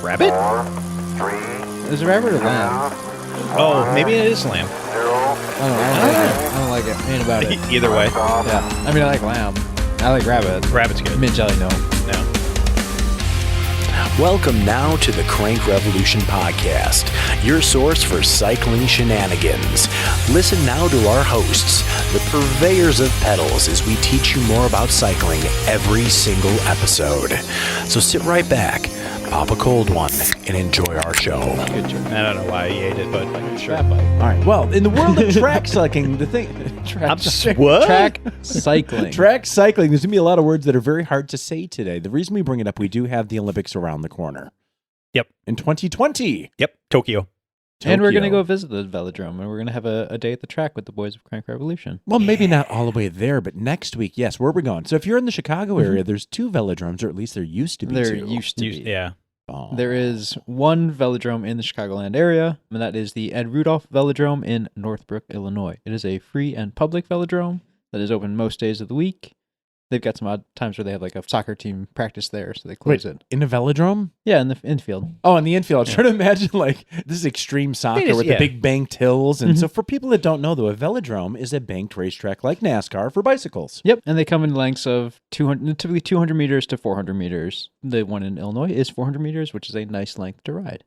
Rabbit? Is it rabbit or lamb? Oh, maybe it is lamb. I don't like it. Ain't about it. Either way. Yeah. I mean, I like lamb. I like rabbit. Rabbit's good. Mint jelly, no. No. Welcome now to the Crank Revolution Podcast, your source for cycling shenanigans. Listen now to our hosts, the purveyors of pedals, as we teach you more about cycling every single episode. So sit right back, pop a cold one, and enjoy our show. Good job. I don't know why he ate it, but sure. All right. Well, in the world of track cycling, What? Track cycling. Track cycling. There's going to be a lot of words that are very hard to say today. The reason we bring it up, we do have the Olympics around the corner. Yep. In 2020. Yep. Tokyo. And we're going to go visit the velodrome, and we're going to have a day at the track with the boys of Crank Revolution. Well, maybe not all the way there, but next week, yes. Where are we going? So if you're in the Chicago area, there's 2 velodromes, or at least there used to be There 2. used to be. Yeah. Oh. There is one velodrome in the Chicagoland area, and that is the Ed Rudolph Velodrome in Northbrook, Illinois. It is a free and public velodrome that is open most days of the week. They've got some odd times where they have like a soccer team practice there, so they close it. In a velodrome? Yeah, in the infield. Oh, in the infield. I was trying to imagine like this is extreme soccer with the big banked hills. And so for people that don't know, though, a velodrome is a banked racetrack like NASCAR for bicycles. Yep, and they come in lengths of typically 200 meters to 400 meters. The one in Illinois is 400 meters, which is a nice length to ride.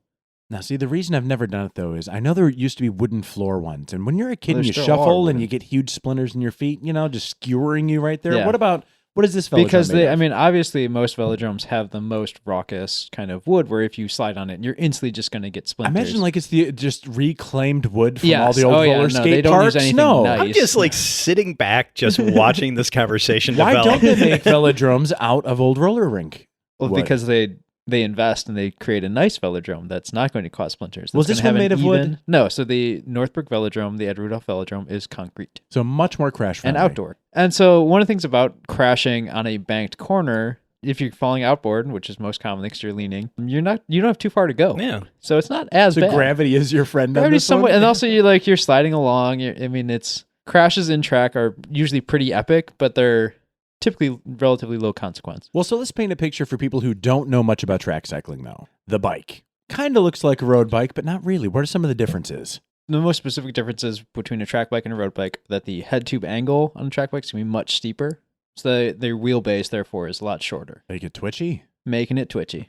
Now, see, the reason I've never done it, though, is I know there used to be wooden floor ones. And when you're a kid and you still shuffle are and you get huge splinters in your feet, just skewering you right there. Yeah. What is this velodrome Because made of? obviously most velodromes have the most raucous kind of wood where if you slide on it, you're instantly just going to get I splinters. imagine like it's the just reclaimed wood from all Yes. the old Oh, yeah, roller no, skate they don't use parks. anything No. nice. I'm just like sitting back, just watching this conversation Why develop. don't they make velodromes out of old roller rink? Well, wood? because they invest and they create a nice velodrome that's not going to cause splinters. Was That's this gonna one have made an of wood? even- No, so the Northbrook Velodrome, the Ed Rudolph Velodrome, is concrete So much more crash and friendly. outdoor. And so one of the things about crashing on a banked corner, if you're falling outboard, which is most commonly because you're leaning, you don't have too far to go. Yeah. So it's not as So bad. gravity is your friend on Gravity's this one? somewhat, and also you're sliding along. It's crashes in track are usually pretty epic, but they're typically relatively low consequence. Well, so let's paint a picture for people who don't know much about track cycling, though. The bike. Kind of looks like a road bike, but not really. What are some of the differences? The most specific differences between a track bike and a road bike that the head tube angle on a track bike is going to be much steeper. So their wheelbase, therefore, is a lot shorter, Make it twitchy? making it twitchy.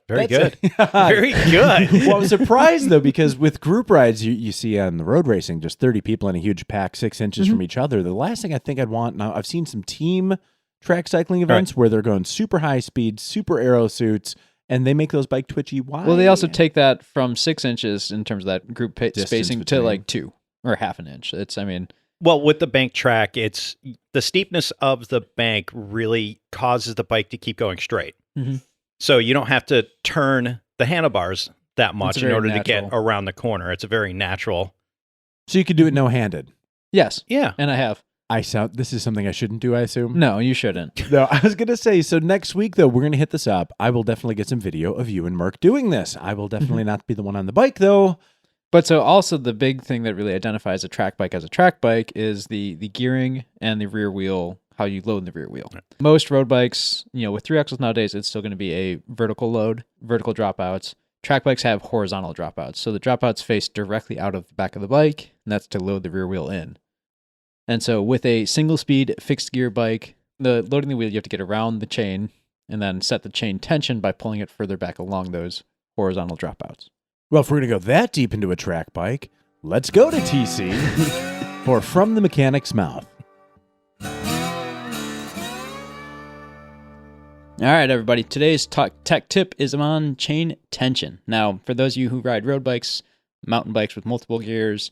Very That's good. it. Very good. Well, I was surprised, though, because with group rides, you see on the road racing, just 30 people in a huge pack, 6 inches from each other. The last thing I think I'd want, now I've seen some team track cycling events where they're going super high speed, super aero suits, and they make those bike twitchy. Why? Well, they also take that from 6 inches in terms of that group Distance spacing between. to like 2 or half an inch. Well, with the bank track, it's the steepness of the bank really causes the bike to keep going straight. Mhm. So you don't have to turn the handlebars that much in very order to get natural. around the corner. It's a very natural. So you could do it no-handed. Yes, Yeah. and I have. This is something I shouldn't do, I assume? No, you shouldn't. No, I was going to say, so next week, though, we're going to hit this up. I will definitely get some video of you and Murk doing this. I will definitely not be the one on the bike, though. But so also the big thing that really identifies a track bike as a track bike is the gearing and the rear wheel, how you load the rear wheel. Most road bikes, with 3 axles nowadays, it's still going to be a vertical load, vertical dropouts. Track bikes have horizontal dropouts. So the dropouts face directly out of the back of the bike, and that's to load the rear wheel in. And so with a single speed fixed gear bike, the loading the wheel, you have to get around the chain and then set the chain tension by pulling it further back along those horizontal dropouts. Well, if we're going to go that deep into a track bike, let's go to TC for From the Mechanic's Mouth. All right, everybody. Today's tech tip is on chain tension. Now, for those of you who ride road bikes, mountain bikes with multiple gears,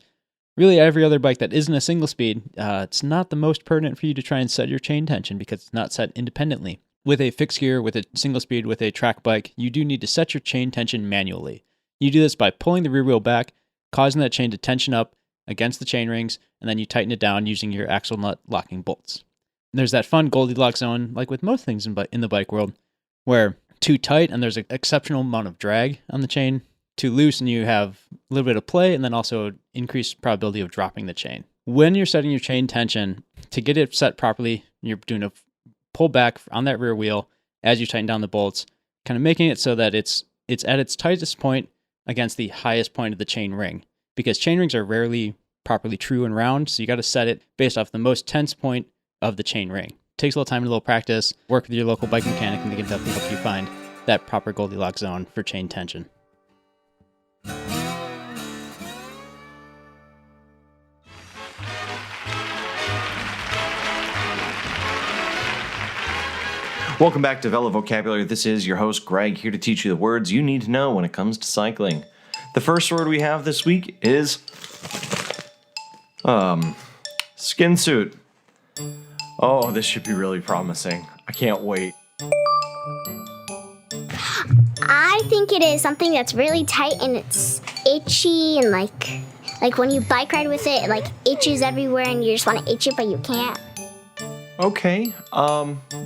really every other bike that isn't a single speed, it's not the most pertinent for you to try and set your chain tension because it's not set independently. With a fixed gear, with a single speed, with a track bike, you do need to set your chain tension manually. You do this by pulling the rear wheel back, causing that chain to tension up against the chain rings, and then you tighten it down using your axle nut locking bolts. And there's that fun Goldilocks zone, like with most things in the bike world, where too tight and there's an exceptional amount of drag on the chain, too loose and you have a little bit of play and then also increased probability of dropping the chain. When you're setting your chain tension, to get it set properly, you're doing a pull back on that rear wheel as you tighten down the bolts, kind of making it so that it's it's at its tightest point against the highest point of the chain ring, because chain rings are rarely properly true and round, so you got to set it based off the most tense point of the chain ring. Takes a little time and a little practice. Work with your local bike mechanic, and they can definitely help you find that proper Goldilocks zone for chain tension. Welcome back to Velo Vocabulary. This is your host, Greg, here to teach you the words you need to know when it comes to cycling. The first word we have this week is skin suit. Oh, this should be really promising. I can't wait. I think it is something that's really tight and it's itchy and like when you bike ride with it, it like itches everywhere and you just want to itch it but you can't. Okay,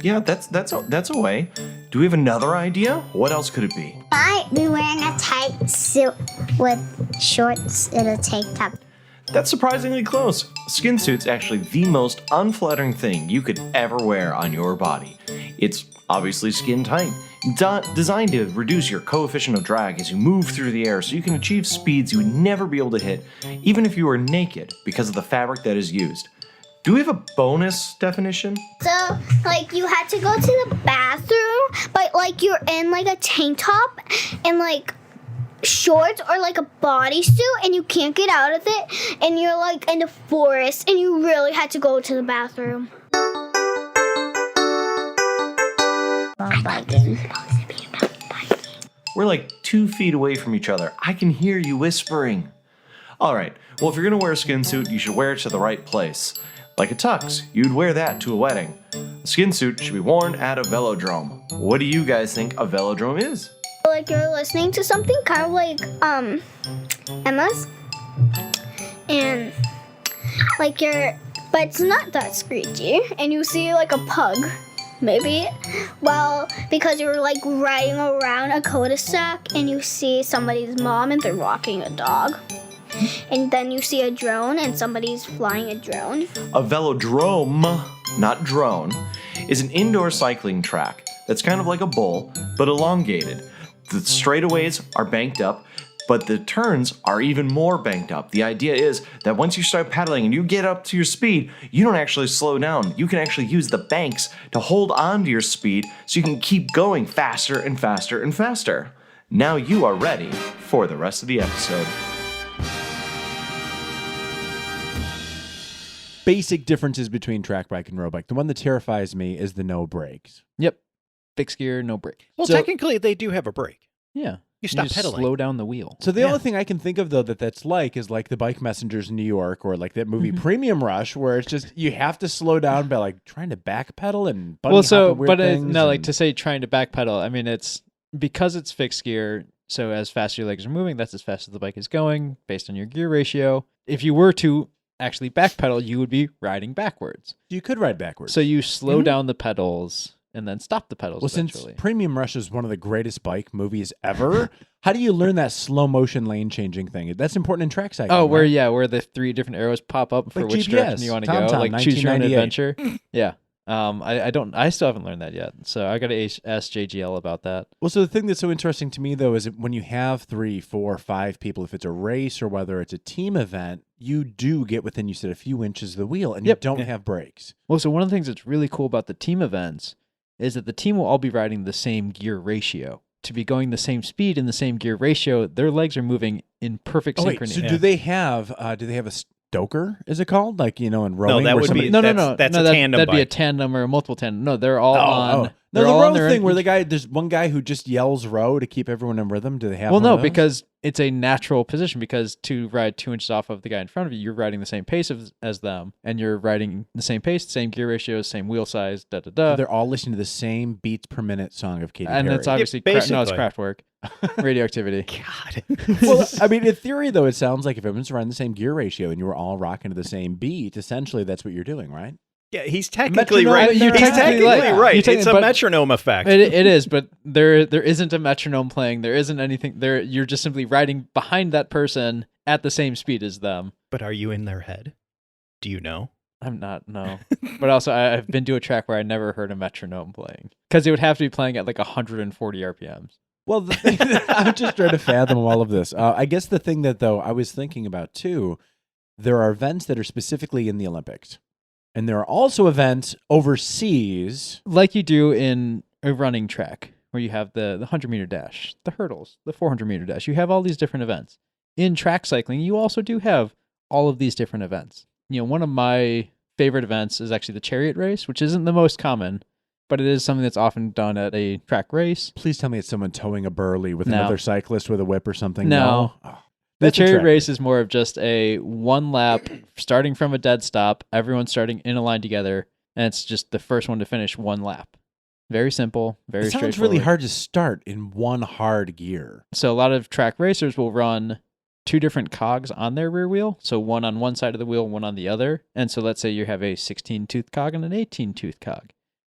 yeah, that's a way. Do we have another idea? What else could it be? Might be wearing a tight suit with shorts and a tank top. That's surprisingly close. Skin suit's actually the most unflattering thing you could ever wear on your body. It's obviously skin tight, designed to reduce your coefficient of drag as you move through the air so you can achieve speeds you would never be able to hit even if you were naked because of the fabric that is used. Do we have a bonus definition? So, like, you had to go to the bathroom, but, like, you're in, like, a tank top and, like, shorts or, like, a bodysuit, and you can't get out of it, and you're, like, in the forest, and you really had to go to the bathroom. We're, like, 2 feet away from each other. I can hear you whispering. All right, well, if you're going to wear a skin suit, you should wear it to the right place. Like a tux, you'd wear that to a wedding. A skin suit should be worn at a velodrome. What do you guys think a velodrome is? Like you're listening to something kind of like Emma's, and like but it's not that screechy, and you see like a pug, maybe, well, because you're like riding around a cul-de-sac and you see somebody's mom and they're walking a dog. And then you see a drone and somebody's flying a drone. A velodrome, not drone, is an indoor cycling track that's kind of like a bowl, but elongated. The straightaways are banked up, but the turns are even more banked up. The idea is that once you start pedaling and you get up to your speed, you don't actually slow down. You can actually use the banks to hold on to your speed so you can keep going faster and faster and faster. Now you are ready for the rest of the episode. Basic differences between track bike and road bike. The one that terrifies me is the no brakes. Yep. Fixed gear, no brake. Well, technically, they do have a brake. Yeah. You stop just pedaling. Slow down the wheel. So the only thing I can think of, though, that's like is like the Bike Messengers in New York or like that movie Premium Rush, where it's just you have to slow down by like trying to backpedal and bunny hop at weird things. Like to say trying to backpedal, I mean, it's because it's fixed gear, so as fast as your legs are moving, that's as fast as the bike is going based on your gear ratio. If you were to actually backpedal, you would be riding backwards. You could ride backwards. So you slow down the pedals and then stop the pedals eventually. Since Premium Rush is one of the greatest bike movies ever, how do you learn that slow motion lane changing thing? That's important in track cycling. Oh, where right? where the 3 different arrows pop up for like which GPS, direction you want to go, TomTom, like choose your own 1998. adventure. Yeah. I still haven't learned that yet. So I got to ask JGL about that. Well, so the thing that's so interesting to me, though, is when you have 3, 4, 5 people, if it's a race or whether it's a team event, you do get within, you said, a few inches of the wheel, and you don't have brakes. Well, so one of the things that's really cool about the team events is that the team will all be riding the same gear ratio. To be going the same speed in the same gear ratio, their legs are moving in perfect synchrony. So do they have a stoker, is it called? Like, in rowing? No, that would be that's a tandem That'd bike. be a tandem or a multiple tandem. No, they're all on. No, they're the all on row their thing own- where there's one guy who just yells row to keep everyone in rhythm. Do they have Well, one no, of those? because it's a natural position, because to ride 2 inches off of the guy in front of you, you're riding the same pace as them, and you're riding the same pace, same gear ratios, same wheel size, da-da-da. They're all listening to the same beats per minute song of Katy Perry. And it's obviously Yeah, it's basically. Kraftwerk, radioactivity. God. Well, I mean, in theory, though, it sounds like if everyone's running the same gear ratio and you were all rocking to the same beat, essentially that's what you're doing, right? Yeah, he's technically Metronome, right. you're He's technically technically right. right. You're It's a but- metronome effect. It is, but there isn't a metronome playing. There isn't anything there. You're just simply riding behind that person at the same speed as them. But are you in their head? Do you know? I'm not, no. But also, I've been to a track where I never heard a metronome playing, because it would have to be playing at like 140 RPMs. Well, the thing I'm just trying to fathom all of this. I guess the thing that, though, I was thinking about, too, there are events that are specifically in the Olympics. And there are also events overseas. Like you do in a running track, where you have the 100-meter dash, the hurdles, the 400-meter dash. You have all these different events. In track cycling, you also do have all of these different events. One of my favorite events is actually the Chariot Race, which isn't the most common, but it is something that's often done at a track race. Please tell me it's someone towing a burley with another cyclist with a whip or something. No. Oh, the Chariot Race is more of just a one lap, starting from a dead stop, everyone starting in a line together, and it's just the first one to finish one lap. Very simple, very straightforward. It sounds really hard to start in one hard gear. So a lot of track racers will run 2 different cogs on their rear wheel. So one on one side of the wheel, one on the other. And so let's say you have a 16-tooth cog and an 18-tooth cog.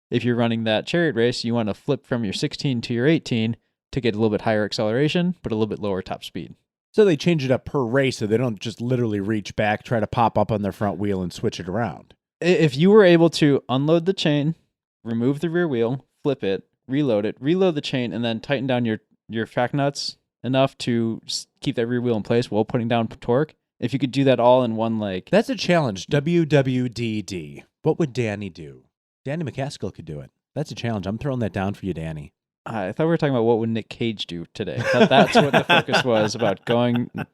If you're running that Chariot Race, you want to flip from your 16 to your 18 to get a little bit higher acceleration, but a little bit lower top speed. So they change it up per race so they don't just literally reach back, try to pop up on their front wheel and switch it around. If you were able to unload the chain, remove the rear wheel, flip it, reload the chain, and then tighten down your track nuts enough to keep that rear wheel in place while putting down torque. If you could do that all in one leg. That's a challenge. WWDD. What would Danny do? Danny McCaskill could do it. That's a challenge. I'm throwing that down for you, Danny. I thought we were talking about what would Nick Cage do today. I thought that's what the focus was, about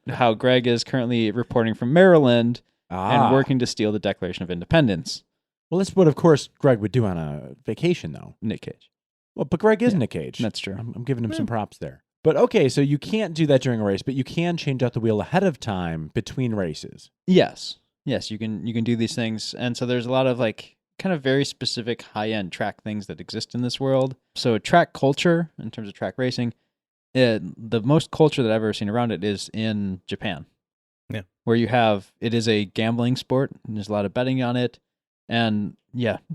how Greg is currently reporting from Maryland and working to steal the Declaration of Independence. Well, that's what, of course, Greg would do on a vacation, though. Nick Cage. Well, but Greg is Nick Cage. That's true. I'm giving him some props there. But okay, so you can't do that during a race, but you can change out the wheel ahead of time between races. Yes, you can do these things, and so there's a lot of kind of very specific high-end track things that exist in this world. So track culture, in terms of track racing, the most culture that I've ever seen around it is in Japan. Yeah, where it is a gambling sport, and there's a lot of betting on it, and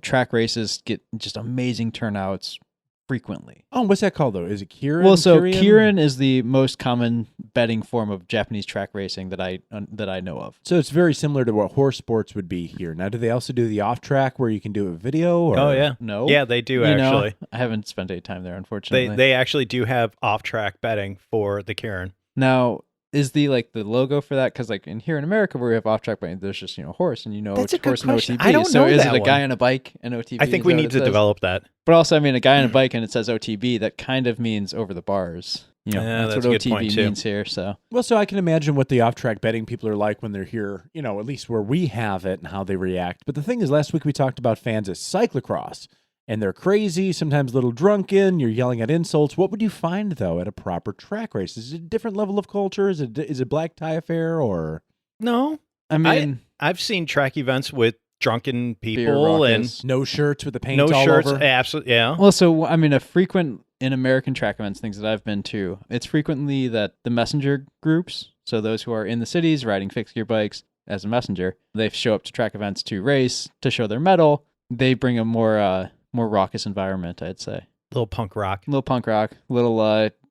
track races get just amazing turnouts frequently. Oh, what's that called, though? Is it Kirin? Well, so Kirin is the most common betting form of Japanese track racing that I know of. So it's very similar to what horse sports would be here. Now, do they also do the off-track where you can do a video? Or? Oh, yeah. No. Yeah, they do, actually. I haven't spent any time there, unfortunately. They actually do have off-track betting for the Kirin. Now, is the logo for that? Because here in America where we have off-track betting, there's just horse, and That's a good horse and question. OTB. I don't so know is that it a guy one. on a bike and OTB? I think we need to develop that. But also, a guy on a bike and it says OTB, that kind of means over the bars. That's what a good OTB point, too. means here. So Well, so I can imagine what the off-track betting people are like when they're here, at least where we have it and how they react. But the thing is, last week we talked about fans at cyclocross, and they're crazy, sometimes a little drunken, you're yelling at insults. What would you find, though, at a proper track race? Is it a different level of culture? Is it black tie affair, or? No. I've seen track events with drunken people and no shirts with the paint no all shirts. over? Absolutely, yeah. Well, so a frequent in American track events, things that I've been to, it's frequently that the messenger groups, so those who are in the cities riding fixed gear bikes as a messenger, they show up to track events to race, to show their mettle. They bring a more raucous environment, I'd say. Little punk rock.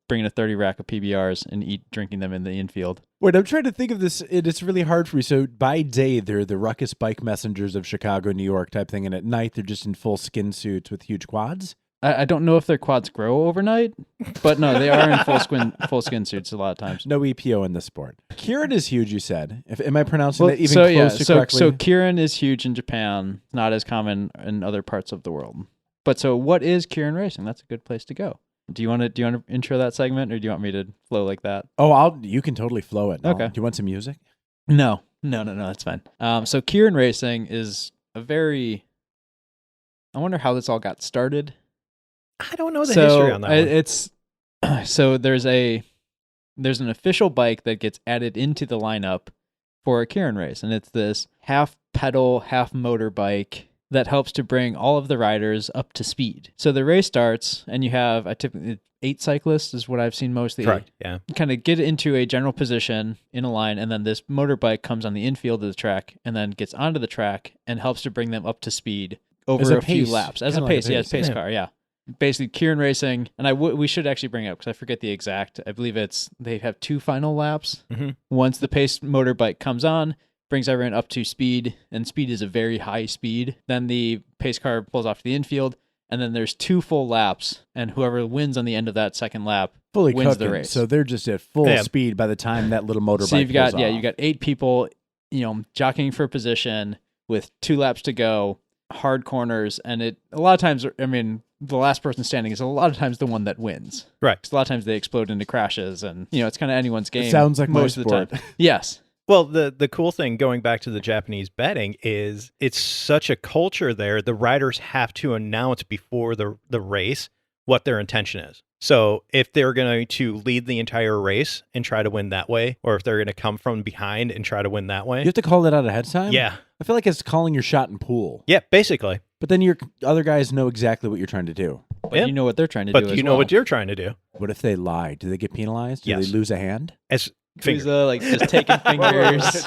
Bringing a 30 rack of PBRs and drinking them in the infield. Wait, I'm trying to think of this. It's really hard for me. So by day, they're the ruckus bike messengers of Chicago, New York type thing. And at night, they're just in full skin suits with huge quads. I don't know if their quads grow overnight, but no, they are in full skin suits a lot of times. No EPO in this sport. Kirin is huge, you said. Am I pronouncing it even close to correctly? So Kirin is huge in Japan, not as common in other parts of the world. But so what is Kirin Racing? That's a good place to go. Do you want to intro that segment, or do you want me to flow like that? Oh, you can totally flow it. Okay. Do you want some music? No, that's fine. So Kirin Racing is I wonder how this all got started. I don't know the history on that one. It's so there's an official bike that gets added into the lineup for a Kirin race, and it's this half pedal, half motor bike that helps to bring all of the riders up to speed. So the race starts, and you have typically 8 cyclists is what I've seen mostly. Correct, yeah. Kind of get into a general position in a line, and then this motorbike comes on the infield of the track and then gets onto the track and helps to bring them up to speed over a few laps. As a pace, it's a pace car, yeah. Basically, Kirin Racing, and we should actually bring it up because I forget the exact. I believe they have 2 final laps. Mm-hmm. Once the pace motorbike comes on, brings everyone up to speed, and speed is a very high speed. Then the pace car pulls off to the infield, and then there's 2 full laps, and whoever wins on the end of that second lap fully wins cooking, the race. so they're just at full Yeah. speed by the time that little motorbike. So you've got pulls off. you got 8 people, jockeying for position with 2 laps to go, hard corners, and a lot of times, I mean, the last person standing is a lot of times the one that wins. Right. 'Cause a lot of times they explode into crashes, and it's kind of anyone's game. It sounds like most my of the sport. time. Yes. Well, the cool thing going back to the Japanese betting is it's such a culture there. The riders have to announce before the race what their intention is. So if they're going to lead the entire race and try to win that way, or if they're going to come from behind and try to win that way. You have to call that out ahead of time? Yeah. I feel like it's calling your shot in pool. Yeah, basically. But then your other guys know exactly what you're trying to do. But Yeah. you know what they're trying to But do you as know well. what you're trying to do. What if they lie? Do they get penalized? Do Yes. they lose a hand? As He's finger. like just taking fingers.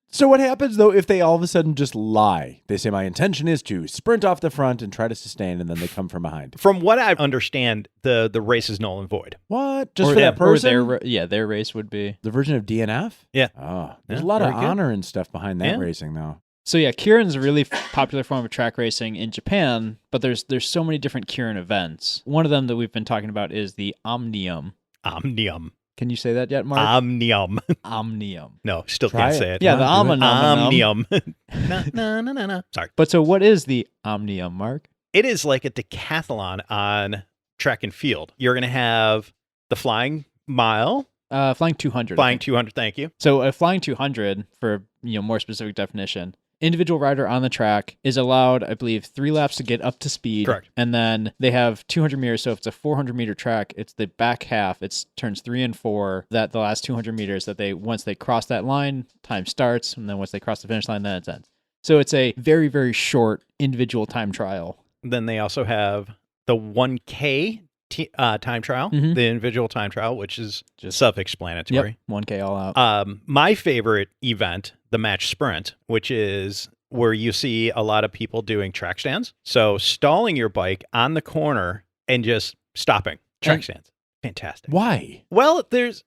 So what happens, though, if they all of a sudden just lie? They say, my intention is to sprint off the front and try to sustain, and then they come from behind. From what I understand, the race is null and void. What? Just Or for that person? Or their race would be. The version of DNF? Yeah. Oh, there's Yeah, a lot of very good. honor and stuff behind that Yeah. racing, though. So yeah, Kirin's a really popular form of track racing in Japan, but there's so many different Kirin events. One of them that we've been talking about is the Omnium. Omnium. Can you say that yet, Mark? Omnium. Omnium. No, still Try can't it. say it. Yeah, the Huh? Do it. Omnium. Omnium. No. Sorry. But so what is the Omnium, Mark? It is like a decathlon on track and field. You're going to have the flying mile, Flying 200. I flying think. 200. Thank you. So a flying 200, for more specific definition, individual rider on the track is allowed, I believe, 3 laps to get up to speed. Correct. And then they have 200 meters. So if it's a 400 meter track, it's the back half. It's turns 3 and 4. That the last 200 meters that once they cross that line, time starts, and then once they cross the finish line, then it ends. So it's a very, very short individual time trial. Then they also have the 1K time trial, Mhm. the individual time trial, which is just self-explanatory. 1K all out. My favorite event, the match sprint, which is where you see a lot of people doing track stands. So stalling your bike on the corner and just stopping. Track And- stands. Fantastic. Why? Well, there's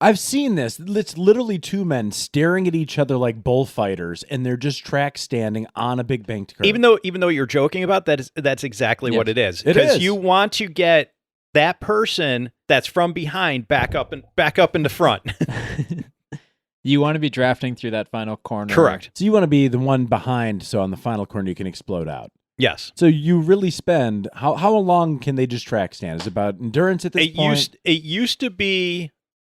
I've seen this. It's literally 2 men staring at each other like bullfighters, and they're just track standing on a big banked curve. even though you're joking about that, that's exactly Yes. what it is. It Because is. you want to get that person that's from behind back up in the front. You want to be drafting through that final corner. Correct. So you want to be the one behind, so on the final corner you can explode out. Yes. So you really spend how long can they just track stand? Is it about endurance at this point? It used to be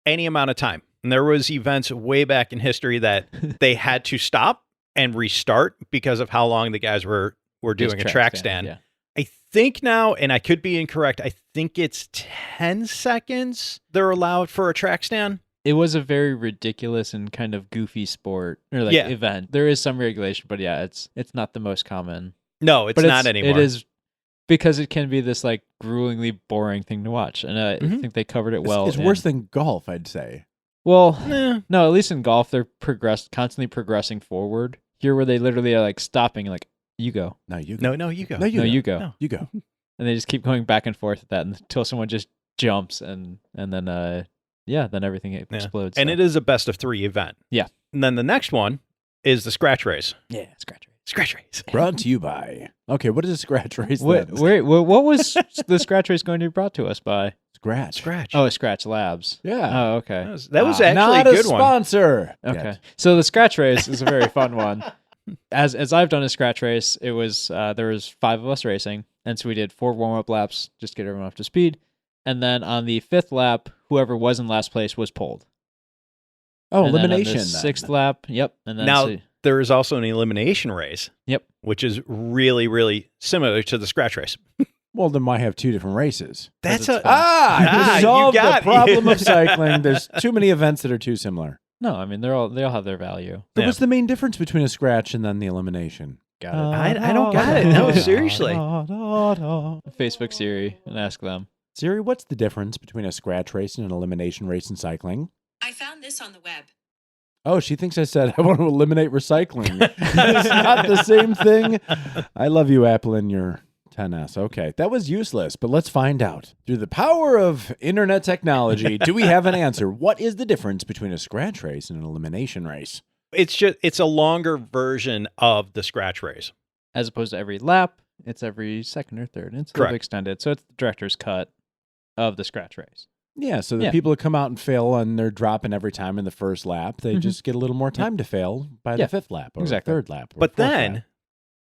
any amount of time. And there was events way back in history that they had to stop and restart because of how long the guys were doing Just a track stand. Yeah. I think now, and I could be incorrect, I think it's 10 seconds they're allowed for a track stand. It was a very ridiculous and kind of goofy sport or Yeah. event. There is some regulation, but yeah, it's not the most common. No, it's But not anymore. It is because it can be this like gruelingly boring thing to watch, and I Mhm. think they covered it It's- well. It's worse than golf, I'd say. Well, Eh, no, at least in golf they're constantly progressing forward. Here, where they literally are like stopping, like you go, No, you go. no, you go. No, you no, go. you go, No. You go. and they just keep going back and forth at that until someone just jumps and then then everything explodes. And so. it is a best of 3 event. Yeah. And then the next one is the scratch race. yeah, scratch. Scratch race. Brought to you by. Okay, what is a scratch race? Wait, then? what was the scratch race going to be brought to us by? Scratch. Scratch. Oh, Scratch Labs. Yeah. Oh, okay. That was actually Not a good one. sponsor. Okay. Yet. So the scratch race is a very fun one. As I've done a scratch race, it was there was 5 of us racing, and so we did 4 warm-up laps just to get everyone up to speed. And then on the 5th lap, whoever was in last place was pulled. Oh, And then on the elimination. 6th lap, yep. And then Now, there is also an elimination race. Yep. Which is really, really similar to the scratch race. Well, then why have 2 different races? That's it's a fun. Ah, you you solved the got- problem of cycling. There's too many events that are too similar. no, I mean they all have their value. So Yeah. what's the main difference between a scratch and then the elimination? Got it. I don't got it. No, seriously. Facebook Siri and ask them. Siri, what's the difference between a scratch race and an elimination race in cycling? I found this on the web. Oh, she thinks I said I want to eliminate recycling. It's not the same thing. I love you, Apple, and your 10S. Okay, that was useless, but let's find out. Through the power of internet technology, do we have an answer? What is the difference between a scratch race and an elimination race? It's a longer version of the scratch race. As opposed to every lap, it's every second or third. It's a little Correct. extended, so it's the director's cut of the scratch race. Yeah, so the Yeah. people that come out and fail and they're dropping every time in the first lap, they just get a little more time to fail by Yeah, the fifth lap or exactly. third lap. Or But fourth then lap.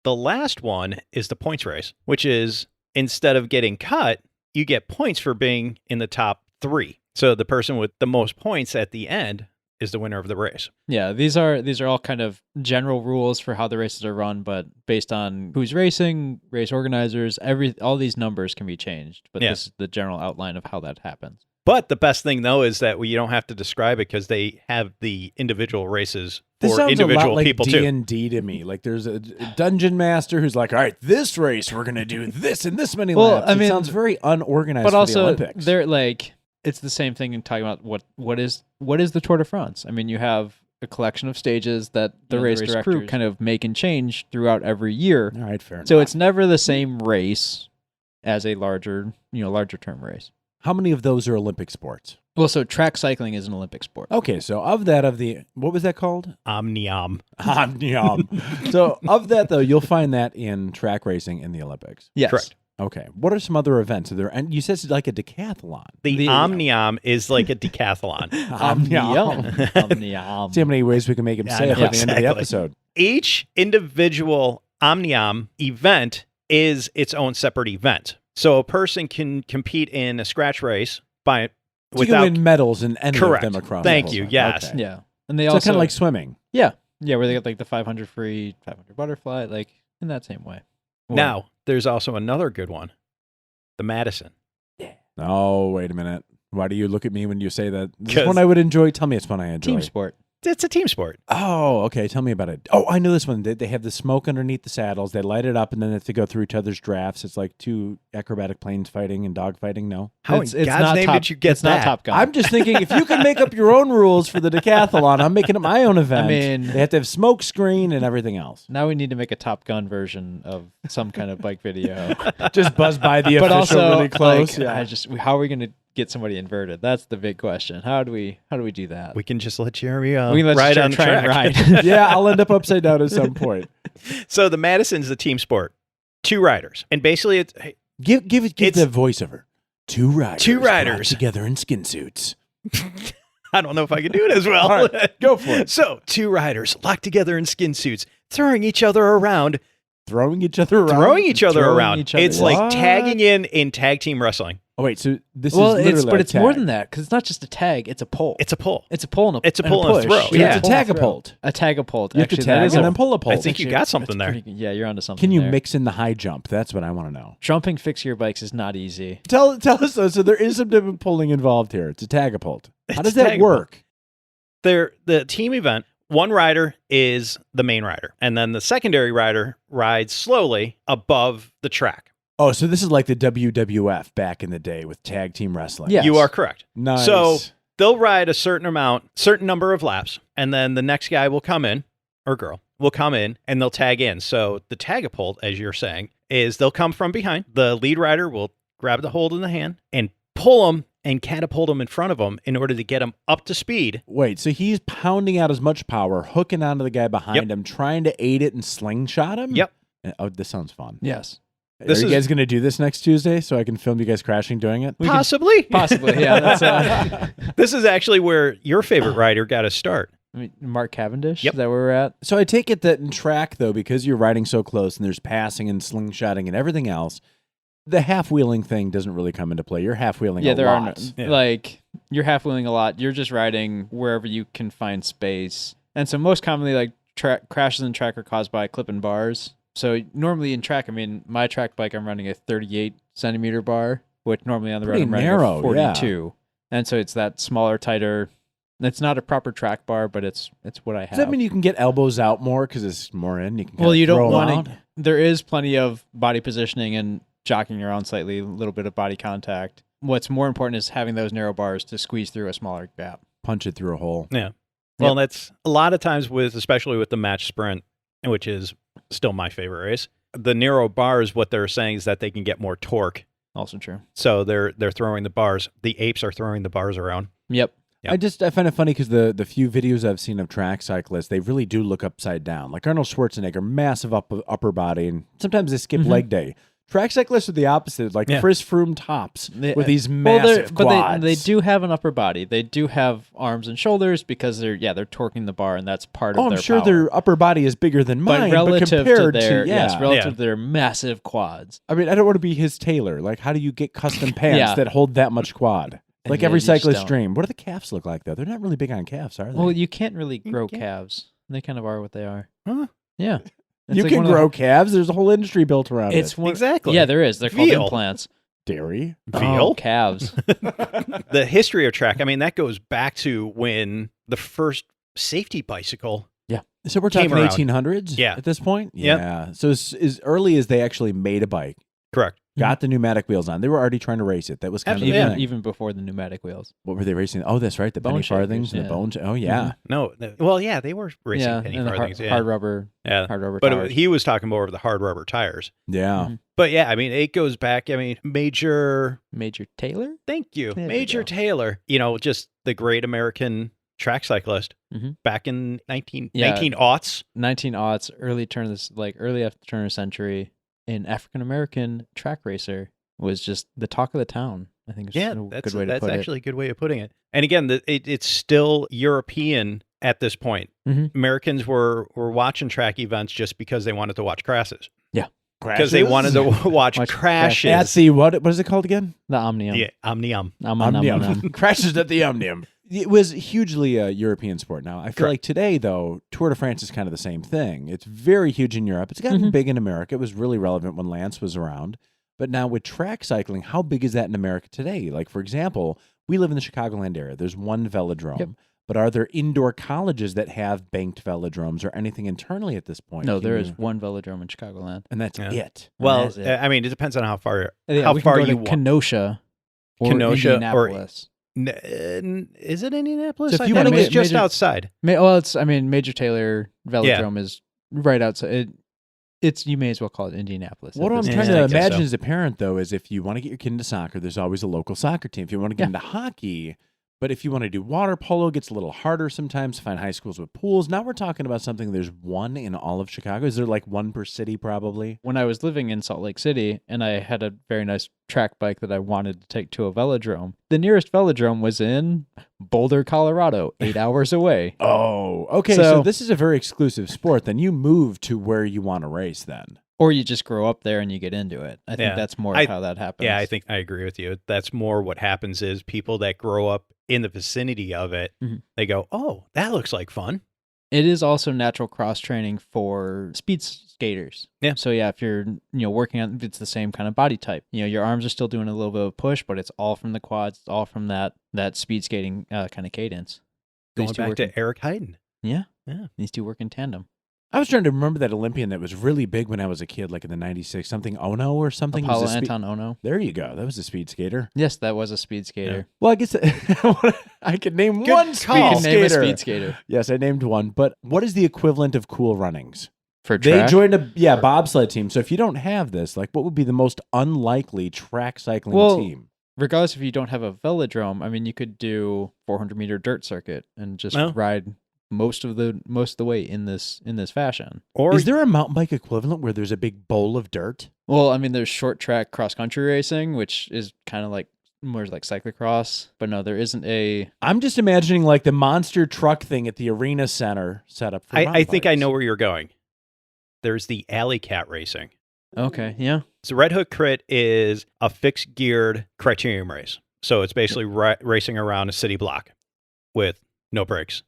the last one is the points race, which is instead of getting cut, you get points for being in the top 3. So the person with the most points at the end is the winner of the race. Yeah, these are all kind of general rules for how the races are run, but based on who's racing, race organizers, all these numbers can be changed. But Yeah. this is the general outline of how that happens. But the best thing, though, is that you don't have to describe it because they have the individual races This for sounds individual a lot like people, too. D&D to me. Like there's a dungeon master who's like, all right, this race we're going to do this and this many Well, laps. I It mean, sounds very unorganized But for the also, Olympics. they're like, it's the same thing in talking about what is the Tour de France. I mean, you have a collection of stages that the race crew directors- kind of make and change throughout every year. All right, fair enough. So it's never the same race as a larger term race. How many of those are Olympic sports? Well, so track cycling is an Olympic sport. Okay, so of the, what was that called? Omnium. So of that, though, you'll find that in track racing in the Olympics. Yes. Correct. Okay. What are some other events? Are there, and you said it's like a decathlon. The Omnium is like a decathlon. Omnium. See how many ways we can make him Yeah, say I it know, by the end of the exactly. episode. Each individual Omnium event is its own separate event. So a person can compete in a scratch race So you can without win medals in any Correct. of them across. Thank the whole you, time. yes. Okay. Yeah. And they So also kind of like swimming. yeah, where they get like the 500 free, 500 butterfly, like in that same way. Now, there's also another good one, the Madison. Oh, wait a minute. Why do you look at me when you say that? This 'Cause- one I would enjoy. Tell me it's one I enjoy. Team sport. It's a team sport. Oh, okay. Tell me about it. Oh, I know this one. They have the smoke underneath the saddles. They light it up, and then they have to go through each other's drafts. It's like 2 acrobatic planes fighting and dog fighting. No, How It's in God's not name top, did you get it's that? not Top Gun. I'm just thinking if you can make up your own rules for the decathlon, I'm making up my own event. I mean- they have to have smoke screen and everything else. Now we need to make a Top Gun version of some kind of bike video. Just buzz by the but official also, really close. like, yeah. how are we going to get somebody inverted? That's the big question. How do we do that? We can just let Jeremy We can let ride Jeremy on the try track. and ride. Yeah, I'll end up upside down at some point. So the Madison's a team sport. 2 riders. And basically it's Give It's- the voiceover. 2 riders. 2 brought riders. together in skin suits. I don't know if I can do it as well. All right, go for it. So 2 riders locked together in skin suits, throwing each other around. Throwing each other around. Throwing each other Throwing around. each other. It's like What? tagging in tag team wrestling. Oh wait, so this well, is literally but a it's more tag. than that because it's not just a tag; it's a pull. It's a pull. It's a pull and a It's a pull and a push. throw, Yeah, yeah. it's a tag-a-pult. A tag-a-pult. You have to Actually, that tag is and a- then pull a pole. I think you got something that's there. pretty good. Yeah, you're onto something. Can you there. mix in the high jump? That's what I want to know. Jumping fixed gear bikes is not easy. Tell us though. So there is some different pulling involved here. It's a tag-a-pult. How It's does a that tag-a-pult. work? They're the team event. One rider is the main rider, and then the secondary rider rides slowly above the track. Oh, so this is like the WWF back in the day with tag team wrestling. Yes. You are correct. Nice. So they'll ride a certain number of laps, and then the next guy will come in, or girl will come in, and they'll tag in. So the tag-a-pult, as you're saying, is they'll come from behind. The lead rider will grab the hold in the hand and pull them and catapult them in front of them in order to get them up to speed. Wait, so he's pounding out as much power, hooking onto the guy behind him, trying to aid it and slingshot him? Yep. Oh, this sounds fun. Yes. This Are you is- guys going to do this next Tuesday so I can film you guys crashing doing it? Possibly. Possibly, yeah. That's This is actually where your favorite rider got to start. I mean, Mark Cavendish. Yep. Is that where we're at? So I take it that in track, though, because you're riding so close and there's passing and slingshotting and everything else, the half-wheeling thing doesn't really come into play. You're half-wheeling Yeah, a there lot. are no, Yeah. like you're half wheeling a lot. You're just riding wherever you can find space, and so most commonly, like crashes in track are caused by clipping bars. So normally in track, I mean, my track bike, I'm running a 38 centimeter bar, which normally on the road Pretty I'm running narrow, a 42, and so it's that smaller, tighter. It's not a proper track bar, but it's what I have. Does that mean you can get elbows out more because it's more in? You can Well, you don't throw 'em want out? to. There is plenty of body positioning and jockeying around slightly, a little bit of body contact. What's more important is having those narrow bars to squeeze through a smaller gap. Punch it through a hole. Yeah. Well, that's a lot of times especially with the match sprint, which is still my favorite race. The narrow bars, what they're saying is that they can get more torque. Also true. So they're throwing the bars. The apes are throwing the bars around. Yep. Yep. I find it funny because the few videos I've seen of track cyclists, they really do look upside down. Like Arnold Schwarzenegger, massive upper body, and sometimes they skip leg day. Track cyclists are the opposite, like Yeah. Chris Froome tops They- with these Well, massive quads. they do have an upper body. They do have arms and shoulders because they're torquing the bar, and that's part of Oh, their I'm sure power. their upper body is bigger than mine, But relative compared to their yeah. relative to their massive quads. I mean, I don't want to be his tailor. Like, how do you get custom pants Yeah. that hold that much quad? Like Yeah, every you just cyclist don't. dream. What do the calves look like, though? They're not really big on calves, are they? Well, you can't really grow can't. calves. They kind of are what they are. Huh? Yeah. It's You like can one of the- grow calves. There's a whole industry built around It's it. one, Exactly. Yeah, there is. They're called Veal. implants. Dairy. Oh, Veal? calves. The history of track, I mean, that goes back to when the first safety bicycle. So we're Came talking around. 1800s Yeah. at this point? Yep. Yeah. So as early as they actually made a bike, Correct. got the pneumatic wheels on, they were already trying to race it. That was kind Absolutely. of the even thing. even before the pneumatic wheels. What were they racing? Oh, that's right. The Bone penny farthings shakers, and the yeah. bone. Oh, yeah. No, well, yeah, they were racing Yeah, penny and the farthings. Yeah. hard rubber yeah. tires. But he was talking more of the hard rubber tires. Yeah. Mhm. But yeah, I mean, it goes back. I mean, Major, Major Taylor? thank you, There we Major go. Taylor, just the great American track cyclist Mhm. back in 19 Yeah. 19-aughts. 19-aughts, early after turn of the century, an African American track racer was just the talk of the town. I think it's Yeah, a that's good way to that's put actually a good way of putting it. And again, it's still European at this point. Mhm. Americans were watching track events just because they wanted to watch crashes. Because Crashes? they wanted to watch Watch crashes. At the, what is it called again? it. The Omnium. Yeah, Omnium. Omnium. Crashes at the Omnium. It was hugely a European sport. Now, I feel Correct. like today, though, Tour de France is kind of the same thing. It's very huge in Europe. It's gotten Mhm. big in America. It was really relevant when Lance was around. But now with track cycling, how big is that in America today? Like, for example, we live in the Chicagoland area. There's one velodrome. Yep. But are there indoor colleges that have banked velodromes or anything internally at this point? No, Can there you- is one velodrome in Chicagoland. And that's Yeah. it. Well, That's it. I mean, it depends on how far Yeah, how we far can go you to want. Kenosha or Kenosha or- Indianapolis. Is it Indianapolis? So if I you thought wanna it was get just major- outside. Major Taylor Velodrome is right outside. It's you may as well call it Indianapolis. What at I'm this trying point. Yeah, to I guess imagine so. as a parent, though, is if you want to get your kid into soccer, there's always a local soccer team. If you want to get Yeah. into hockey, but if you want to do water polo, it gets a little harder sometimes to find high schools with pools. Now we're talking about something, there's one in all of Chicago. Is there like one per city probably? When I was living in Salt Lake City and I had a very nice track bike that I wanted to take to a velodrome, the nearest velodrome was in Boulder, Colorado, 8 hours away. Oh, okay. So, So- this is a very exclusive sport. Then you move to where you want to race then. Or you just grow up there and you get into it. I think Yeah. that's more I- of how that happens. Yeah, I think I agree with you. That's more what happens is people that grow up in the vicinity of it, Mhm. they go, "Oh, that looks like fun." It is also natural cross training for speed skaters. Yeah. So yeah, if you're working on, it's the same kind of body type. Your arms are still doing a little bit of a push, but it's all from the quads. It's all from that speed skating kind of cadence. Going These two back work to Eric Heiden. Yeah. Yeah. These two work in tandem. I was trying to remember that Olympian that was really big when I was a kid, like in the 96, something Ono or something. He was Apollo a spe- Anton Ono. There you go. That was a speed skater. Yes, that was a speed skater. Well, I guess I could name Good one call. speed You can skater. name a speed skater Yes, I named one. But what is the equivalent of Cool Runnings? for They track. joined a bobsled team. So if you don't have this, like, what would be the most unlikely track cycling Well, team? Regardless if you don't have a velodrome, I mean, you could do 400-meter dirt circuit and just Well. ride most of the way in this fashion. Or Is there a mountain bike equivalent where there's a big bowl of dirt? Well, I mean, there's short track cross country racing, which is kind of like more like cyclocross, but no, there isn't a. I'm just imagining like the monster truck thing at the arena center set up for I mountain think I bikes. know where you're going. There's the alley cat racing. Okay, yeah, So Red Hook Crit is a fixed geared criterium race. So it's basically racing around a city block with no brakes.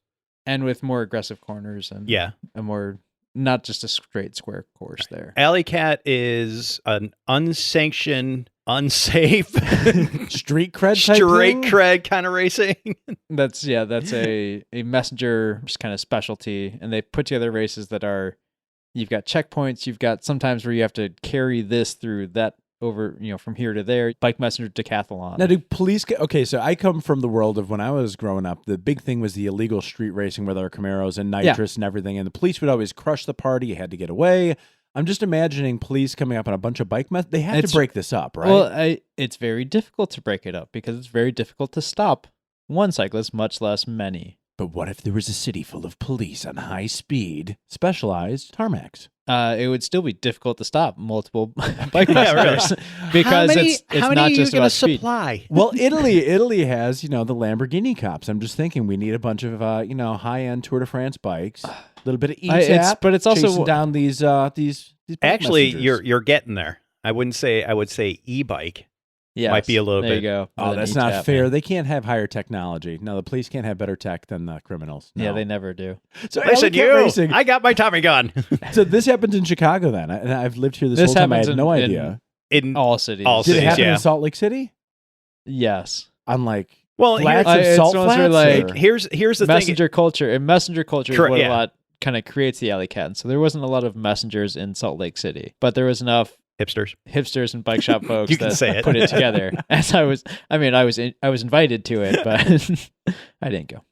and with more aggressive corners and Yeah. a more not just a straight square course there. Alley cat is an unsanctioned, unsafe, Street cred type straight thing? cred kind of racing. That's a messenger kind of specialty, and they put together races that are. You've got checkpoints. You've got sometimes where you have to carry this through that over, from here to there. Bike messenger decathlon. Now, do police okay, so I come from the world of when I was growing up, the big thing was the illegal street racing with our Camaros and nitrous and everything, and the police would always crush the party. You had to get away. I'm just imagining police coming up on a bunch of bike They have to break this up, right? Well, it's very difficult to break it up because it's very difficult to stop one cyclist, much less many. But what if there was a city full of police on high speed, specialized tarmacs? it would still be difficult to stop multiple bike Yeah, really. messengers because it's how many not are just you about speed. supply? Well, Italy has, the Lamborghini cops. I'm just thinking we need a bunch of, high-end Tour de France bikes, a little bit of E-tap, but it's also chasing down these bike Actually, messengers. you're getting there. I would say e-bike. Yes, Might be a little there bit- you go. Oh, With an that's not E-tap, fair. man. They can't have higher technology. No, the police can't have better tech than the criminals. No. Yeah, they never do. So Listen, Alley Cat Racing. I got my Tommy gun. So this happens in Chicago then, and I've lived here this This whole time. I happens had no in- idea. In All cities. All Did it cities, happen yeah. in Salt Lake City? Yes. On like well, flats here- of it's salt ones where, flats? like, or- here's the Messenger culture. And messenger culture is Correct, what yeah. a lot kind of creates the alley cat. So there wasn't a lot of messengers in Salt Lake City, but there was enough thing. Hipsters. hipsters and bike shop folks You can that say it. put it together. As I was invited to it, but I didn't go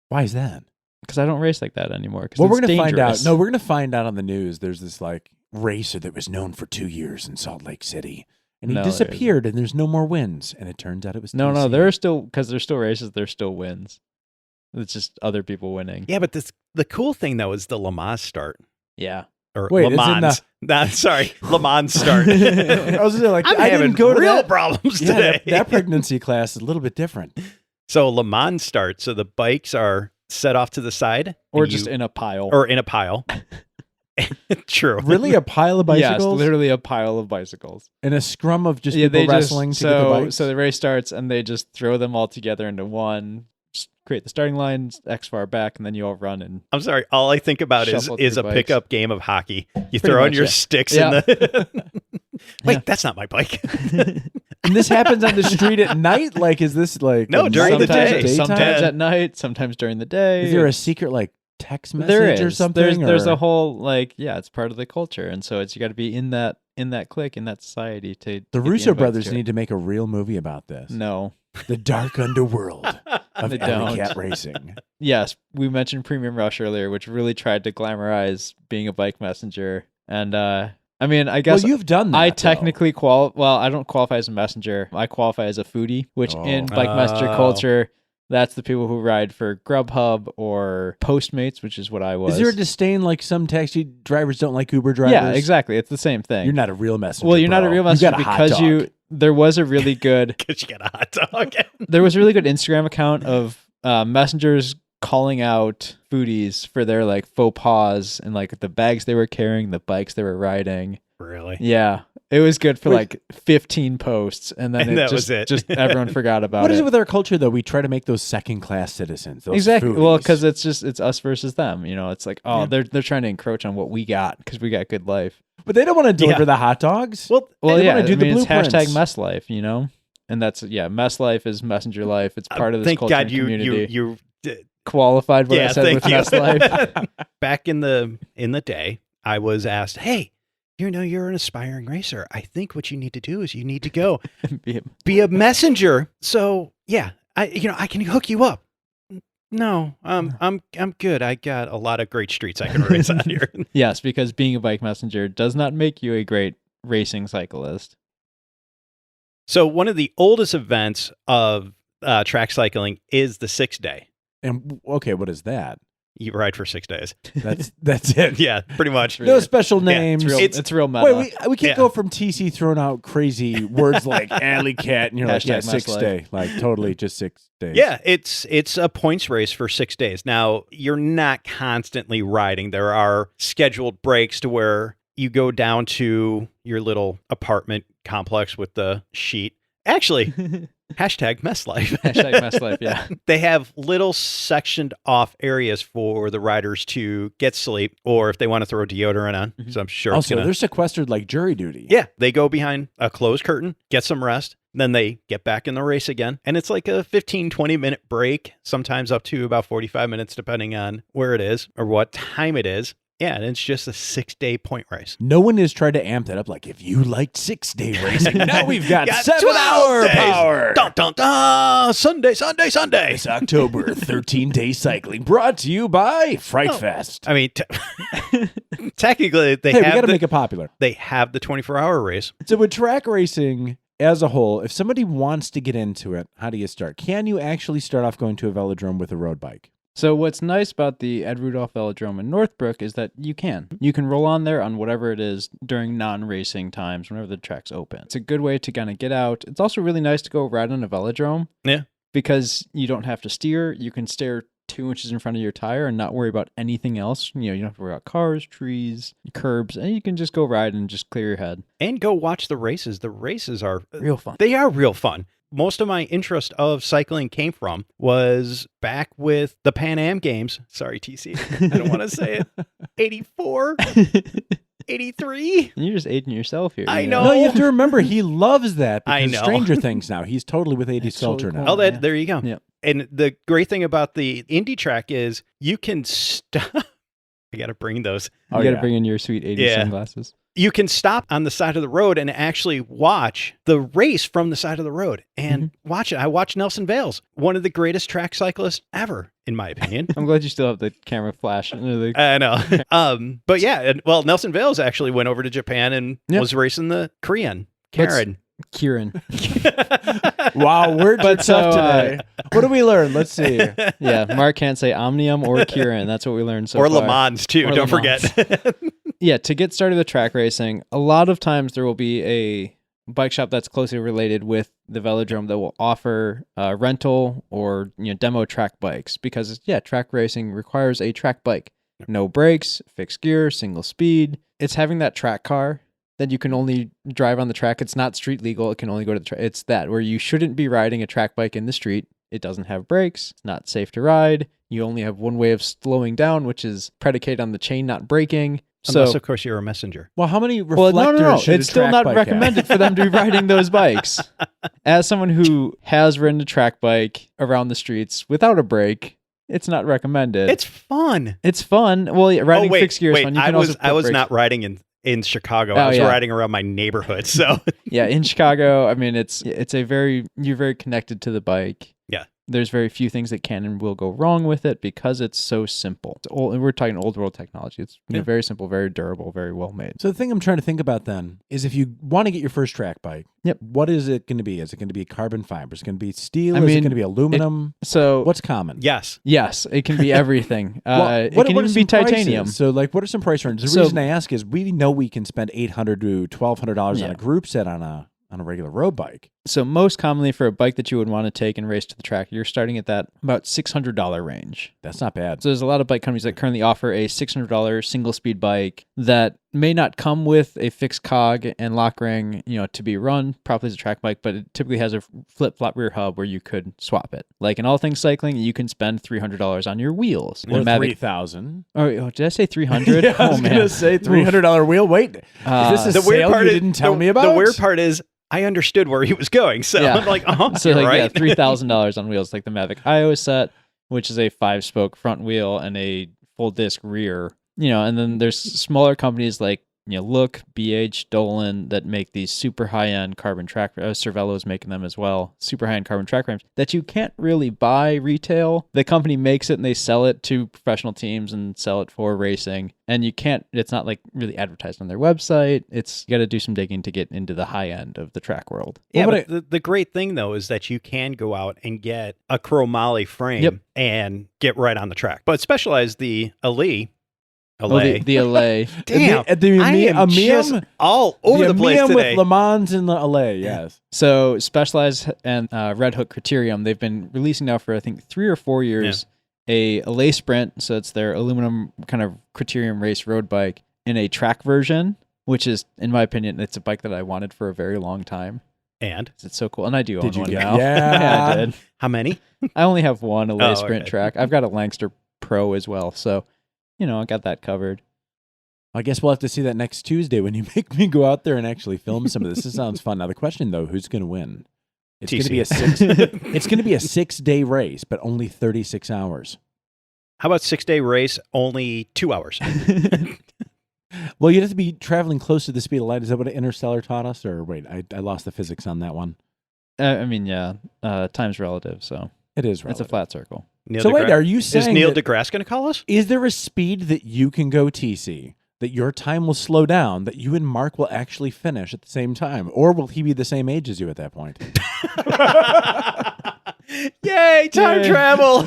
Why is that? because I don't race like that anymore. Well, we're going to find out. No, we're gonna find out on the news. There's this like racer that was known for 2 years in Salt Lake City, and he No, there disappeared, and there's no more wins. And it turns out it was No, TC. there are still because there's still races. There's still wins. It's just other people winning. Yeah, but the cool thing though is the Le Mans start. Yeah. Or Wait, Le it's in Mans. Sorry, Le Mans start. I was like, I'm I having didn't go to real that. problems Yeah, today. that pregnancy class is a little bit different. So Le Mans start. So the bikes are set off to the side, Or and just you- in a pile. or in a pile. True. Really, a pile of bicycles Yes, literally a pile of bicycles. and a scrum of just Yeah, people they wrestling just to get the bikes. so the race starts and they just throw them all together into one, just create the starting line, X far back, and then you all run and I'm sorry. All I think about Shuffle is a through bikes. pickup game of hockey. You Pretty throw in much, your yeah. sticks Yeah. in the. Wait, Yeah. that's not my bike. And this happens on the street at night. Like, is this like No, a during the nighttime, day. daytime? sometimes at night, sometimes during the day. Is there a secret like text message there is or something? There's or- a whole like it's part of the culture, and so it's you got to be in that clique in that society to. The get Russo invites brothers to it. need to make a real movie about this. No. The dark underworld of They Alley don't. Cat Racing. Yes, we mentioned Premium Rush earlier, which really tried to glamorize being a bike messenger, and I mean, I guess Well, you've done that. I though. technically I don't qualify as a messenger. I qualify as a foodie, which in Oh. bike messenger Oh. culture, that's the people who ride for Grubhub or Postmates, which is what I was. Is there a disdain like some taxi drivers don't like Uber drivers? Yeah, exactly. It's the same thing. You're not a real messenger. well, you're not a bro. real You messenger got a hot because dog. there was a really good Because you got a hot dog. there was a really good Instagram account of messengers calling out foodies for their like faux pas and like the bags they were carrying, the bikes they were riding. Really? Yeah. It was good for Wait. like 15 posts and then And that just, was it. just everyone forgot about What is it. it with our culture though? We try to make those second class citizens. Those Exactly. Well, foodies. because it's us versus them. You know, it's like, oh, Yeah. they're trying to encroach on what we got because we got good life. but they don't want to deliver Yeah. the hot dogs. Well, Well, They yeah, wanna do I the mean, it's blueprints. hashtag mess life, you know, and that's mess life is messenger life. It's part of this thank culture God and you community. did- Qualified what I yeah, said thank with you. mess life. Back in the day, I was asked, "Hey, you're an aspiring racer. I think what you need to do is you need to go be a messenger." So yeah, I can hook you up. No, I'm good. I got a lot of great streets I can race on here. Yes, because being a bike messenger does not make you a great racing cyclist. So one of the oldest events of track cycling is the 6-day. And okay, what is that? You ride for 6 days. That's it. Yeah, pretty much. No special Yeah, names. It's real meta. Wait, we can't Yeah. go from TC throwing out crazy words like alley cat, and you're like, Hashtag yeah, mess 6 life. day, like totally just 6 days. Yeah, it's a points race for 6 days. Now, you're not constantly riding. There are scheduled breaks to where you go down to your little apartment complex with the sheet. Actually, hashtag mess life. Hashtag mess life, yeah. They have little sectioned off areas for the riders to get sleep, or if they want to throw deodorant on. Mhm. So I'm sure Also, it's gonna. they're sequestered like jury duty. Yeah, they go behind a closed curtain, get some rest, then they get back in the race again. And it's like a 15, 20-minute break, sometimes up to about 45 minutes, depending on where it is or what time it is. Yeah, and it's just a 6-day point race. No one has tried to amp that up. Like, if you liked 6 day racing, now we've got 7 12 hour days. power. Dun, dun, dun. Sunday. This October, 13-day cycling brought to you by Fright Oh. Fest. I mean, technically, they Hey, we got have to the, make it popular. they have the 24-hour race. So with track racing as a whole, if somebody wants to get into it, how do you start? Can you actually start off going to a velodrome with a road bike? So what's nice about the Ed Rudolph Velodrome in Northbrook is that you can roll on there on whatever it is during non-racing times, whenever the track's open. It's a good way to kind of get out. It's also really nice to go ride on a velodrome. Yeah. Because you don't have to steer. You can steer 2 inches in front of your tire and not worry about anything else. You don't have to worry about cars, trees, curbs, and you can just go ride and just clear your head. And go watch the races. The races are Real fun. They are real fun. Most of my interest of cycling came from was back with the Pan Am Games. Sorry, TC. I don't want to say it. 84? 83? You're just aiding yourself here. I know. No, you have to remember, he loves that because I know. Stranger Things now. He's totally with 80s It's culture totally now. cool. Oh, there you go. Yeah. And the great thing about the Indy track is you can stop. I got to bring those. You got to bring in your sweet 80s sunglasses. You can stop on the side of the road and actually watch the race from the side of the road and watch it. I watched Nelson Vales, one of the greatest track cyclists ever, in my opinion. I'm glad you still have the camera flash. I know. But yeah, Nelson Vales actually went over to Japan and was racing the Kirin. Kirin. Wow, words are tough today. What did we learn? Let's see. Yeah, Mark can't say Omnium or Kirin. That's what we learned so far. Or Le Mans, too. Or Don't Le Mans. forget. Yeah, to get started with track racing, a lot of times there will be a bike shop that's closely related with the velodrome that will offer rental or demo track bikes because track racing requires a track bike. No brakes, fixed gear, single speed. It's having that track car that you can only drive on the track. It's not street legal. It can only go to the track. It's that where you shouldn't be riding a track bike in the street. It doesn't have brakes. It's not safe to ride. You only have one way of slowing down, which is predicated on the chain not braking. Unless, of course, you're a messenger. Well, how many reflectors no. should It's a still track not bike recommended for them to be riding those bikes. As someone who has ridden a track bike around the streets without a brake, it's not recommended. It's fun. It's fun. Well, riding fixed gear is fun. You I can was also put brakes. not riding in Chicago. I was riding around my neighborhood. So yeah, in Chicago, I mean, you're very connected to the bike. Yeah. There's very few things that can and will go wrong with it because it's so simple. It's old, and we're talking old world technology. It's very simple, very durable, very well made. So the thing I'm trying to think about then is if you want to get your first track bike, what is it going to be? Is it going to be carbon fiber? Is it going to be steel? Is it going to be aluminum? What's common? Yes, it can be everything. It can even be titanium. Prices? So what are some price ranges? The reason I ask is we know we can spend $800 to $1,200 on a group set on a regular road bike. So most commonly for a bike that you would want to take and race to the track, you're starting at that about $600 range. That's not bad. So there's a lot of bike companies that currently offer a $600 single speed bike that may not come with a fixed cog and lock ring, to be run properly as a track bike, but it typically has a flip-flop rear hub where you could swap it. Like in all things cycling, you can spend $300 on your wheels. Or $3,000. Oh, did I say 300? Yeah, I was going to say $300 wheel. Wait, is this a sale you didn't tell me about? The weird part is I understood where he was going, so I'm like, so right. $3,000 on wheels, like the Mavic IO set, which is a 5-spoke front wheel and a full disc rear. And then there's smaller companies like Look, BH, Dolan that make these super high-end carbon track. Cervelo is making them as well. Super high-end carbon track frames that you can't really buy retail. The company makes it and they sell it to professional teams and sell it for racing. And you can't. It's not like really advertised on their website. You got to do some digging to get into the high end of the track world. Yeah, but the great thing though is that you can go out and get a chromoly frame and get right on the track. But Specialized the LA. The LA. Damn, I am just all over the place today. With Le Mans and the LA, yes. So Specialized and Red Hook Criterium, they've been releasing now for I think 3 or 4 years a LA Sprint. So it's their aluminum kind of Criterium race road bike in a track version, which is, in my opinion, it's a bike that I wanted for a very long time. And it's so cool, and I do own one now. Yeah, I did. How many? I only have one LA Sprint track. I've got a Langster Pro as well, so. I got that covered. I guess we'll have to see that next Tuesday when you make me go out there and actually film some of this. This sounds fun. Now the question though, who's going to win? It's going to be it's going to be a 6-day race, but only 36 hours. How about 6-day race, only 2 hours? Well, you'd have to be traveling close to the speed of light. Is that what Interstellar taught us? Or wait, I lost the physics on that one. Time's relative, so it is relative. It's a flat circle. Are you saying is Neil deGrasse going to call us? Is there a speed that you can go, TC, that your time will slow down, that you and Mark will actually finish at the same time? Or will he be the same age as you at that point? Yay, time Yay. travel.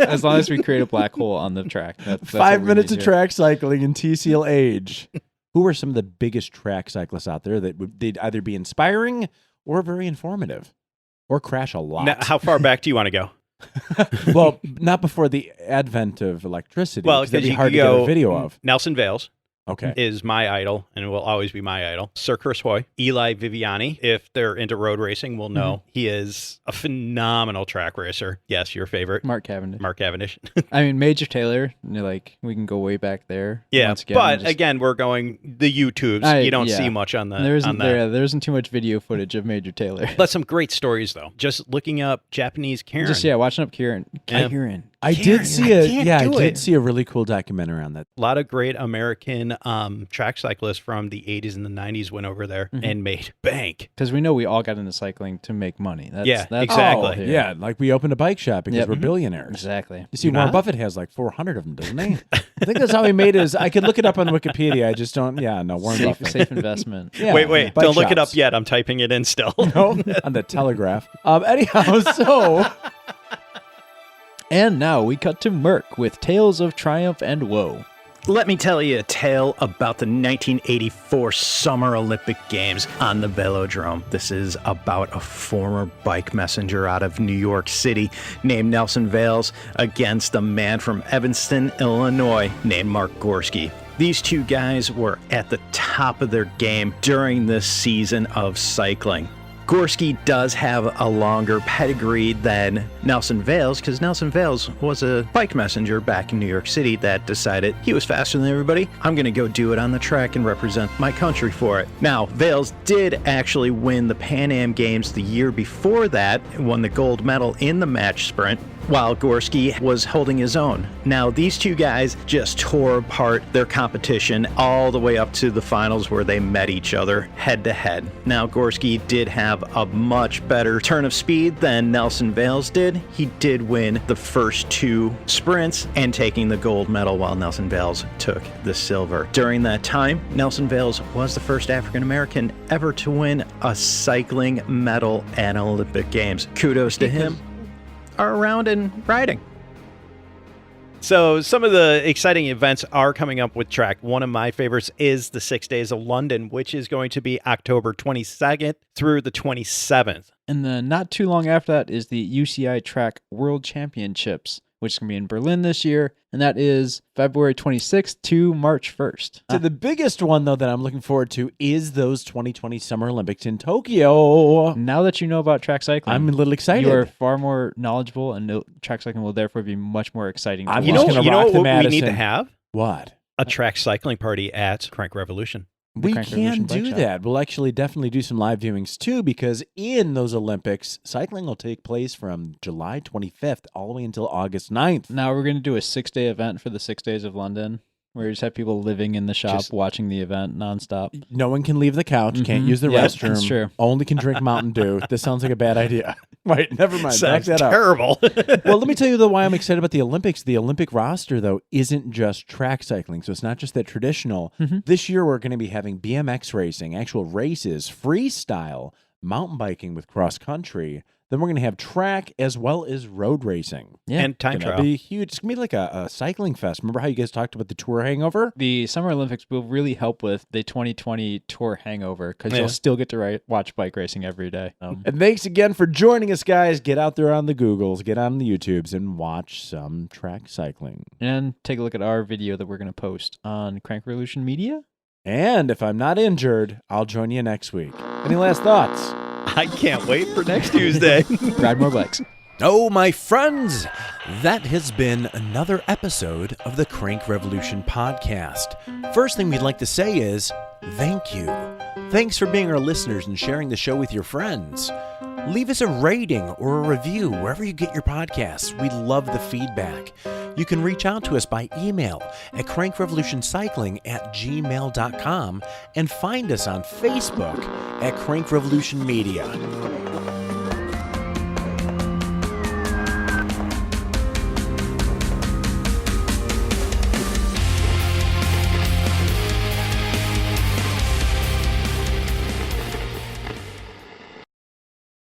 As long as we create a black hole on the track. That's 5 what we minutes need of here. track cycling in TCL age. Who are some of the biggest track cyclists out there that they'd either be inspiring or very informative or crash a lot? Now, how far back do you want to go? Well, not before the advent of electricity. Well, because that'd be you hard could to get go a video of. Nelson Vales Okay. is my idol and will always be my idol. Sir Chris Hoy, Eli Viviani, if they're into road racing, will know he is a phenomenal track racer. Yes, your favorite, Mark Cavendish. Mark Cavendish. I mean, Major Taylor, like, we can go way back there. Yeah, once again, but just- again, we're going the YouTubes. You don't yeah. see much on the there isn't on that. there isn't too much video footage of Major Taylor. But some great stories though. Just looking up Japanese Kirin. Just watching up Kirin. Yeah. Kirin. I did see see a really cool documentary on that. A lot of great American track cyclists from the 80s and the 90s went over there and made bank. Because we know we all got into cycling to make money. That's Exactly. all here. Yeah, like we opened a bike shop because Yep. we're billionaires. Exactly. You see, You Warren not? Buffett has like 400 of them, doesn't he? I think that's how he made his. I could look it up on Wikipedia. I just don't. Yeah, no, Warren Buffett. Safe investment. Yeah, Wait, bike don't look it up shops. yet. I'm typing it in still. No, on the Telegraph. Anyhow, so And now we cut to Murk with Tales of Triumph and Woe. Let me tell you a tale about the 1984 Summer Olympic Games on the Velodrome. This is about a former bike messenger out of New York City named Nelson Vales against a man from Evanston, Illinois named Mark Gorski. These two guys were at the top of their game during this season of cycling. Gorski does have a longer pedigree than Nelson Vales because Nelson Vales was a bike messenger back in New York City that decided he was faster than everybody. I'm going to go do it on the track and represent my country for it. Now, Vales did actually win the Pan Am Games the year before that, won the gold medal in the match sprint, while Gorski was holding his own. Now, these two guys just tore apart their competition all the way up to the finals where they met each other head to head. Now, Gorski did have a much better turn of speed than Nelson Vales did. He did win the first two sprints and taking the gold medal while Nelson Vales took the silver. During that time, Nelson Vales was the first African American ever to win a cycling medal at Olympic Games. Kudos to him. Are around and riding. So some of the exciting events are coming up with track. One of my favorites is the 6 Days of London, which is going to be October 22nd through the 27th. And then not too long after that is the UCI Track World Championships, which is going to be in Berlin this year. And that is February 26th to March 1st. So the biggest one, though, that I'm looking forward to is those 2020 Summer Olympics in Tokyo. Now that you know about track cycling, I'm a little excited. you are far more knowledgeable, and track cycling will therefore be much more exciting. to I'm You watch. know, gonna you know rock the what we need to Madison. have? What? A track cycling party at Crank Revolution. We Crank can Revolution Bike do Shop. that. We'll actually definitely do some live viewings too, because in those Olympics, cycling will take place from July 25th all the way until August 9th. Now we're going to do a 6-day event for the 6 days of London, where you just have people living in the shop Just- watching the event nonstop. No one can leave the couch, can't Mhm. use the Yeah, restroom, that's true. only can drink Mountain Dew. This sounds like a bad idea. Wait, never mind. Back Sounds that up. terrible. Well, let me tell you though why I'm excited about the Olympics. The Olympic roster though isn't just track cycling, so it's not just that traditional. This year we're going to be having BMX racing, actual races, freestyle, mountain biking with cross country. Then we're going to have track as well as road racing. Yeah. And time It's gonna trial. be huge. It's gonna be like a cycling fest. Remember how you guys talked about the tour hangover? The Summer Olympics will really help with the 2020 tour hangover because Yeah. you'll still get to watch bike racing every day. And thanks again for joining us, guys. Get out there on the Googles, get on the YouTubes, and watch some track cycling. And take a look at our video that we're going to post on Crank Revolution Media. And if I'm not injured, I'll join you next week. Any last thoughts? I can't wait for next Tuesday. Ride more bikes. Oh, my friends, that has been another episode of the Crank Revolution podcast. First thing we'd like to say is thank you. Thanks for being our listeners and sharing the show with your friends. Leave us a rating or a review wherever you get your podcasts. We love the feedback. You can reach out to us by email at crankrevolutioncycling@gmail.com and find us on Facebook at Crank Revolution Media.